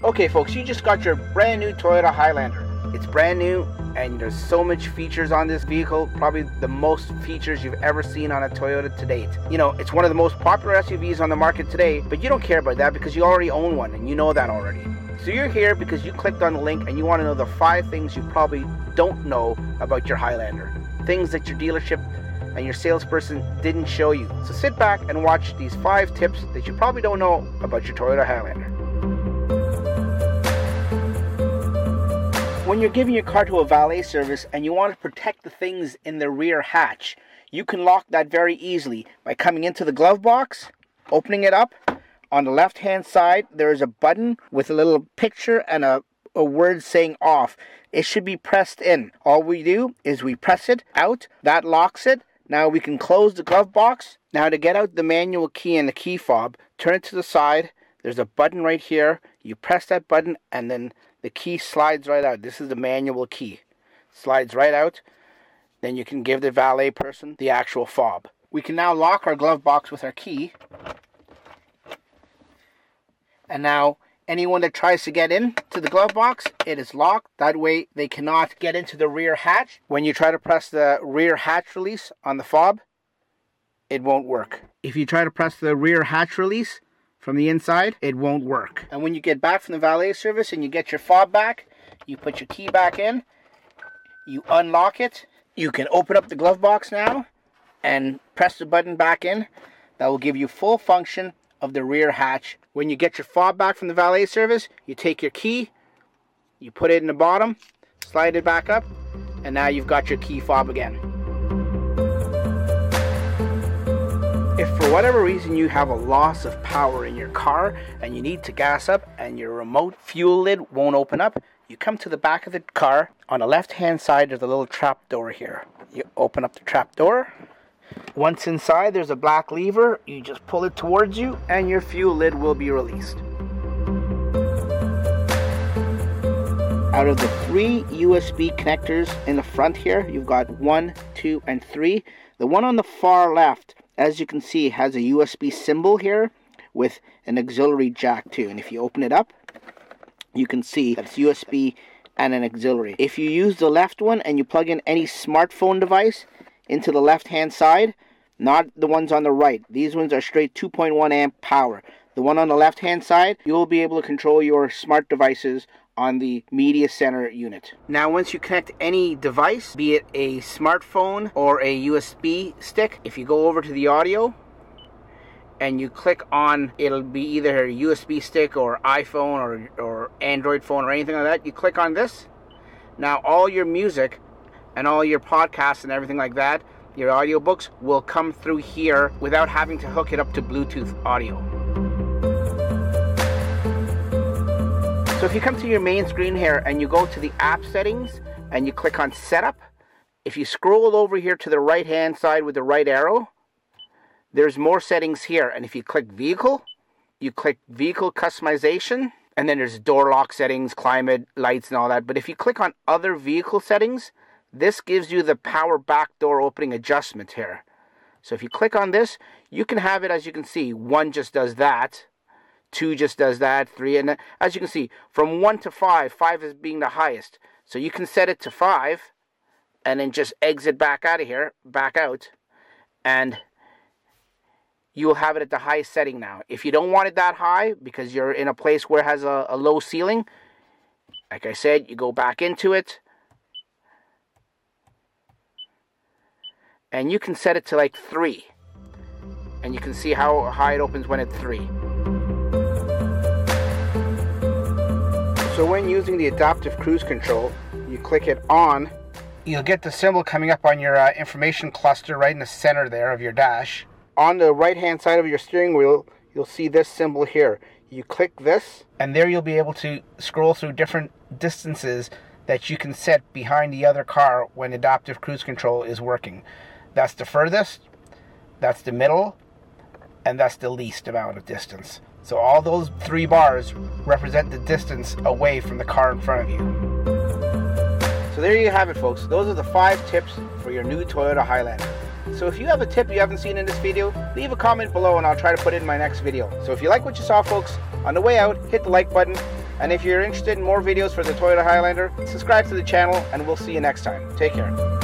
Okay folks, you just got your brand new Toyota Highlander. It's brand new and there's so much features on this vehicle, probably the most features you've ever seen on a Toyota to date. You know, it's one of the most popular SUVs on the market today, but you don't care about that because you already own one and you know that already. So you're here because you clicked on the link and you want to know the 5 things you probably don't know about your Highlander. Things that your dealership and your salesperson didn't show you. So sit back and watch these 5 tips that you probably don't know about your Toyota Highlander. When you're giving your car to a valet service and you want to protect the things in the rear hatch, you can lock that very easily by coming into the glove box, opening it up. On the left hand side there is a button with a little picture and a word saying off. It should be pressed in. All we do is we press it out, that locks it. Now we can close the glove box. Now to get out the manual key and the key fob, turn it to the side. There's a button right here. You press that button and then the key slides right out. This is the manual key. Slides right out. Then you can give the valet person the actual fob. We can now lock our glove box with our key. And now anyone that tries to get in to the glove box, it is locked. That way they cannot get into the rear hatch. When you try to press the rear hatch release on the fob, it won't work. If you try to press the rear hatch release from the inside, it won't work. And when you get back from the valet service and you get your fob back, you put your key back in, you unlock it, you can open up the glove box now and press the button back in. That will give you full function of the rear hatch. When you get your fob back from the valet service, you take your key, you put it in the bottom, slide it back up, and now you've got your key fob again. If for whatever reason you have a loss of power in your car and you need to gas up and your remote fuel lid won't open up, you come to the back of the car. On the left hand side there's a little trap door here. You open up the trap door. Once inside there's a black lever. You just pull it towards you and your fuel lid will be released. Out of the 3 USB connectors in the front here, you've got 1, 2, and 3. The one on the far left, as you can see, has a USB symbol here with an auxiliary jack too. And if you open it up, you can see that it's USB and an auxiliary. If you use the left one and you plug in any smartphone device into the left hand side, not the ones on the right. These ones are straight 2.1 amp power. The one on the left hand side, you'll be able to control your smart devices on the media center unit. Now once you connect any device, be it a smartphone or a USB stick, if you go over to the audio and you click on, it'll be either a USB stick or iPhone or Android phone or anything like that, you click on this. Now all your music and all your podcasts and everything like that, your audiobooks, will come through here without having to hook it up to Bluetooth audio. So if you come to your main screen here and you go to the app settings and you click on setup, if you scroll over here to the right hand side with the right arrow, there's more settings here. And if you click vehicle, you click vehicle customization, and then there's door lock settings, climate, lights and all that. But if you click on other vehicle settings, this gives you the power back door opening adjustment here. So if you click on this, you can have it, as you can see, 1 just does that, 2 just does that, 3, and as you can see, from 1 to 5, 5 is being the highest. So you can set it to 5, and then just exit back out of here, back out, and you will have it at the highest setting now. If you don't want it that high, because you're in a place where it has a low ceiling, like I said, you go back into it, and you can set it to like 3, and you can see how high it opens when it's 3. So when using the adaptive cruise control, you click it on, you'll get the symbol coming up on your information cluster right in the center there of your dash. On the right hand side of your steering wheel, you'll see this symbol here. You click this, and there you'll be able to scroll through different distances that you can set behind the other car when adaptive cruise control is working. That's the furthest, that's the middle, and that's the least amount of distance. So all those 3 bars represent the distance away from the car in front of you. So there you have it, folks. Those are the 5 tips for your new Toyota Highlander. So if you have a tip you haven't seen in this video, leave a comment below and I'll try to put it in my next video. So if you like what you saw, folks, on the way out, hit the like button, And if you're interested in more videos for the Toyota Highlander, subscribe to the channel, and we'll see you next time. Take care.